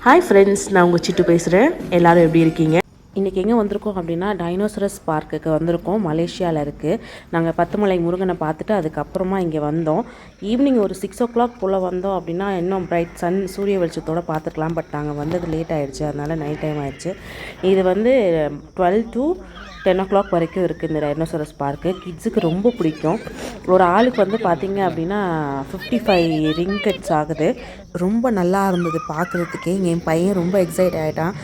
Hi friends, நான் உங்கள் சிட்டு பேசுகிறேன். எல்லோரும் எப்படி இருக்கீங்க? இன்றைக்கி எங்கே வந்திருக்கோம் அப்படின்னா டைனோசரஸ் பார்க்குக்கு வந்திருக்கோம். மலேசியாவில் இருக்குது. நாங்கள் பத்துமலை முருகனை பார்த்துட்டு அதுக்கப்புறமா இங்கே வந்தோம். ஈவினிங் ஒரு 6 o'clock போல் வந்தோம் அப்படின்னா இன்னும் பிரைட் சூரிய வெளிச்சத்தோடு பார்த்துக்கலாம். பட் நாங்கள் வந்தது லேட் ஆகிடுச்சு, அதனால் நைட் டைம் ஆகிடுச்சு. இது 12 to 10 o'clock வரைக்கும் இருக்குது இந்த டைனோசரஸ் பார்க்கு. கிட்ஸுக்கு ரொம்ப பிடிக்கும். ஒரு ஆளுக்கு பார்த்திங்க அப்படின்னா 55 ரிங்கெட்ஸ் ஆகுது. ரொம்ப நல்லா இருந்தது பார்க்குறதுக்கே. என் பையன் ரொம்ப எக்ஸைட் ஆகிட்டான்.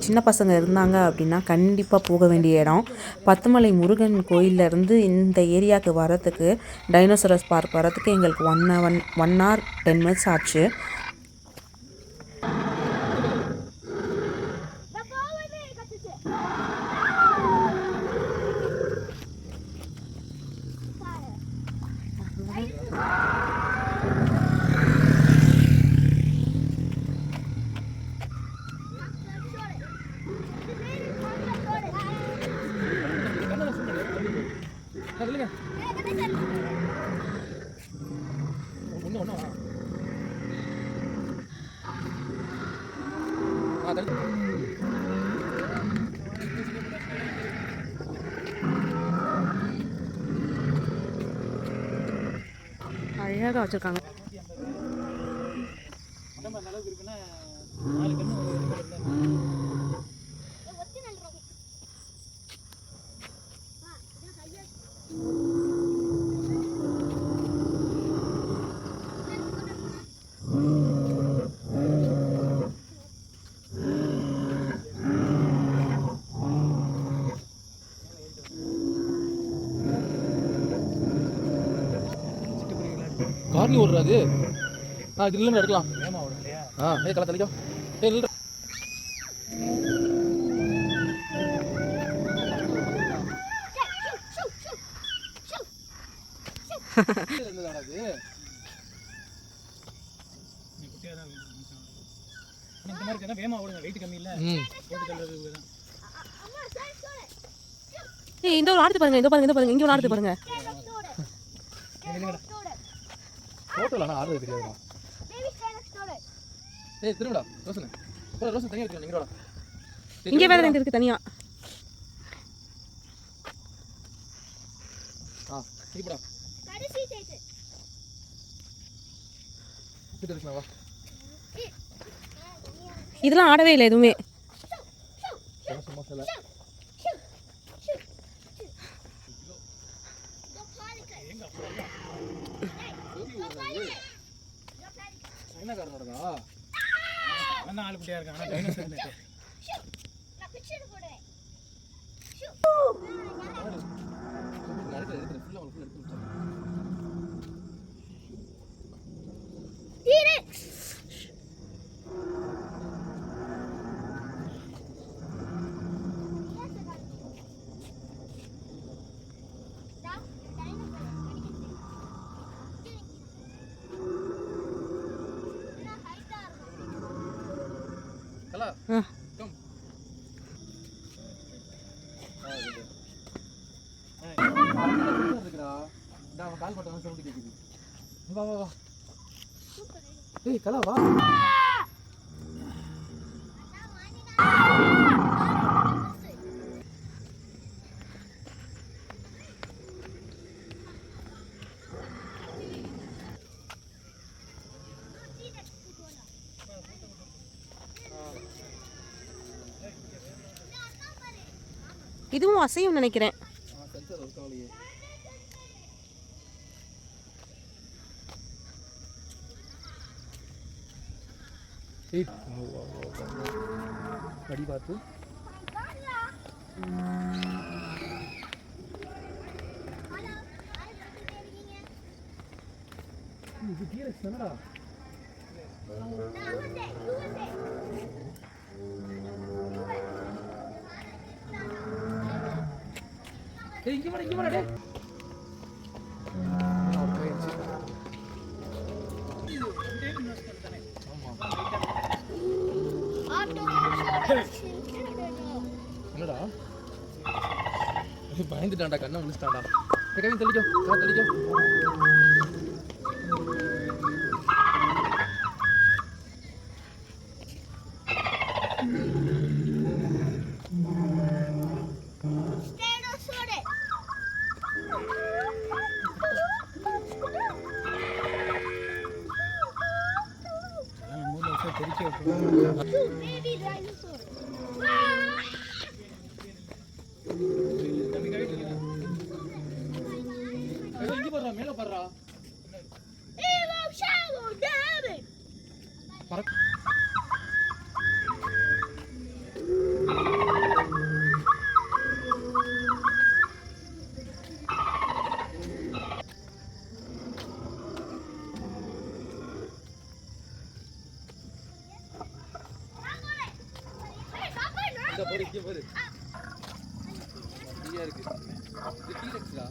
சின்ன பசங்க இருந்தாங்க அப்படின்னா கண்டிப்பாக போக வேண்டிய இடம். பத்துமலை முருகன் கோயிலேருந்து இந்த ஏரியாவுக்கு வரத்துக்கு, டைனோசரஸ் பார்க் வரத்துக்கு எங்களுக்கு 1 hour 10 minutes ஆச்சு. அழகாக வச்சுருக்காங்க. கார்னி ஓடுறாது. இது இல்லைன்னு எடுக்கலாம். கலை தலைக்கோ. இல்லை இந்த ஒரு ஆடுத்து பாருங்க, இங்க ஒரு ஆடுத்து பாருங்க. போட்டோல ஆடுறது தெரியாதுடா. திரும்படா ரோசன். ரோசன் தனியா இருக்கு. நீங்கடா இங்க வேற ரெண்டு இருக்கு தனியா. இப்படா கடைசி சேட்டு கிட்ட வா. இதெல்லாம் ஆடவே இல்லை எதுவுமே. சும்மா சொல்ல. என்ன காரணம்டா? அண்ணா ஆளு குட்டியா இருக்கான். Dinosaur net. நான் பிக்சர் போடுறேன். எடுத்து ஃபுல்லா எடுத்து. டீரெக்ஸ். கால் பட்டம் சவுண்ட் கேக்குது. வா வா வா. ஏய் கலா வா. இதுவும் அசையும் நினைக்கிறேன். அடி பார்த்து இது டீரெக்ஸ் தானடா. இங்க வாடா டேய். என்னடா பயந்துட்டான்டா, கண்ணை முடிச்சிட்டான்டா. கவின் தெளிக்கோ, தெளிக்கோ. தெரிக்க விட்டுருவோம். Baby dinosaur. இங்கே பாடுறா, மேலே பாடுறா. Evo shallow, damn it. பறக்க இந்த பாரு, இங்கே பாரு. ஃப்ரீயா இருக்கு. இது டீரெக்ஸ்டா.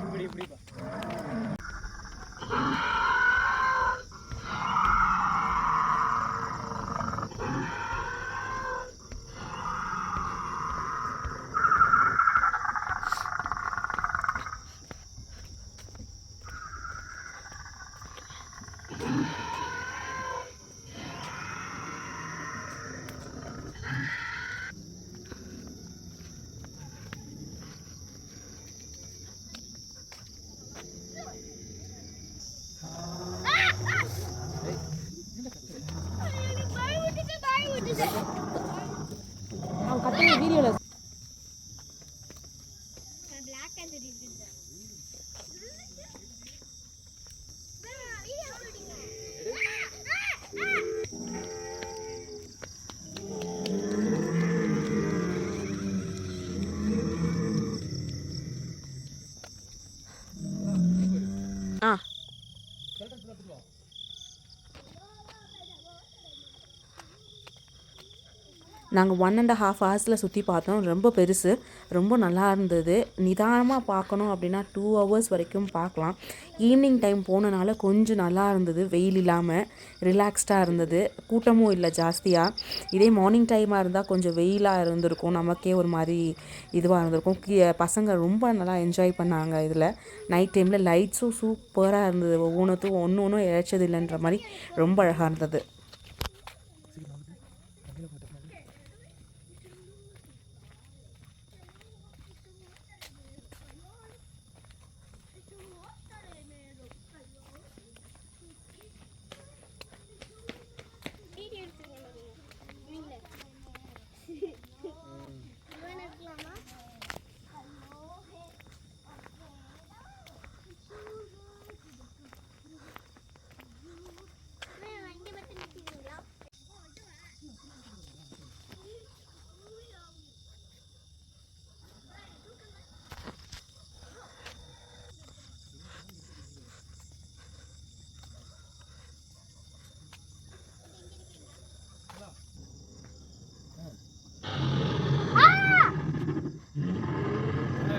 இப்படி இப்படி அவன் கத்துற வீடியோவில் Black and red. ஆ நாங்கள் 1.5 ஹவர்ஸில் சுற்றி பார்த்தோம். ரொம்ப பெருசு, ரொம்ப நல்லா இருந்தது. நிதானமாக பார்க்கணும் அப்படின்னா 2 ஹவர்ஸ் வரைக்கும் பார்க்கலாம். ஈவினிங் டைம் போனனால கொஞ்சம் நல்லா இருந்தது, வெயில் இல்லாமல் ரிலாக்ஸ்டாக இருந்தது, கூட்டமும் இல்லை ஜாஸ்தியாக. இதே மார்னிங் டைமாக இருந்தால் கொஞ்சம் வெயிலாக இருந்திருக்கும், நமக்கே ஒரு மாதிரி இதுவாக இருந்திருக்கும். பசங்க ரொம்ப நல்லா என்ஜாய் பண்ணாங்க. இதில் நைட் டைமில் லைட்ஸும் சூப்பராக இருந்தது, ஒவ்வொன்றுத்தும் ஒன்று இழைச்சது இல்லைன்ற மாதிரி ரொம்ப அழகாக இருந்தது.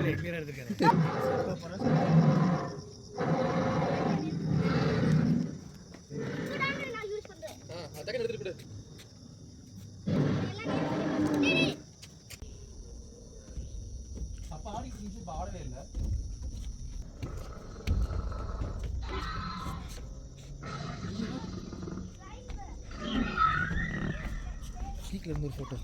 எங்கே எடுத்துருக்காரு அதான் எடுத்துட்டு போடு. அப்பா ஆடிட்டு இருந்துச்சு, இப்போ ஆடவே இல்லை. பீக்ல இருந்து ஒரு photo.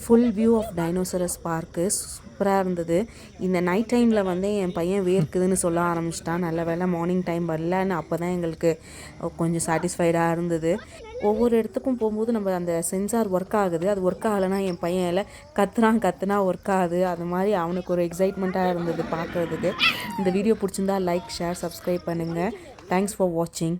Full view of dinosaurs park சூப்பராக இருந்தது. இந்த நைட் டைமில் வந்து என் பையன் வேர்க்குதுன்னு சொல்ல ஆரம்பிச்சிட்டான். நல்ல வேளை மார்னிங் டைம் வரலன்னு அப்போ தான் எங்களுக்கு கொஞ்சம் சாட்டிஸ்ஃபைடாக இருந்தது. ஒவ்வொரு இடத்துக்கும் போகும்போது நம்ம அந்த சென்சார் ஒர்க் ஆகுது. அது ஒர்க் ஆகலைன்னா என் பையன் எல்லாம் கத்துனா ஒர்க் ஆகுது. அது மாதிரி அவனுக்கு ஒரு எக்ஸைட்மெண்ட்டாக இருந்தது பார்க்குறதுக்கு. இந்த வீடியோ பிடிச்சிருந்தா லைக், ஷேர், சப்ஸ்கிரைப் பண்ணுங்கள். தேங்க்ஸ் ஃபார் வாட்சிங்.